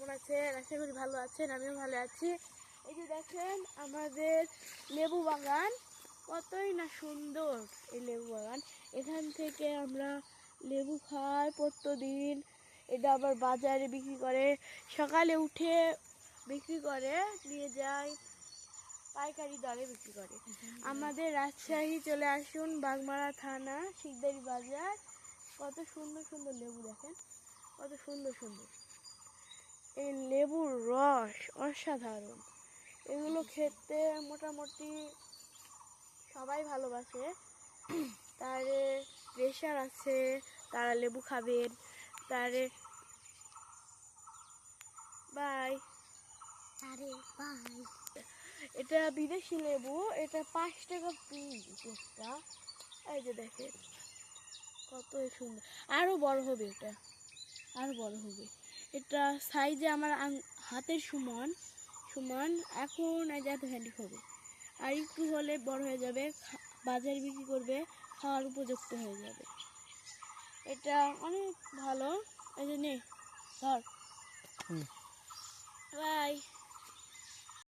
কেমন আছেন? আশা করি ভালো আছেন, আমিও ভালো আছি। এই যে দেখেন আমাদের লেবু বাগান, কতই না সুন্দর এই লেবু বাগান। এখান থেকে আমরা লেবু খাই প্রতিদিন। এটা আবার বাজারে বিক্রি করে, সকালে উঠে বিক্রি করে, নিয়ে যায় পাইকারি দরে বিক্রি করে। আমাদের রাজশাহী চলে আসুন, বাগমারা থানা, শিকদারি বাজার। কত সুন্দর সুন্দর লেবু দেখেন, কত সুন্দর সুন্দর। এই লেবুর রস অসাধারণ। এগুলো খেতে মোটামুটি সবাই ভালোবাসে। তারে প্রেশার আছে, তারা লেবু খাবেন। তারে বাই আরে বাই। এটা বিদেশি লেবু, এটা 5 টাকা পিস একটা। এই যে দেখেন কতই সুন্দর, আরো বড় হবে, এটা আরো বড় হবে। এটা সাইজে আমার হাতের সমান সমান। এখন এই যে এত হ্যান্ডি হবে, আর একটু হলে বড় হয়ে যাবে, বাজারে বিক্রি করবে, খাওয়ার উপযুক্ত হয়ে যাবে। এটা অনেক ভালো। এই যে নে ধর, বাই।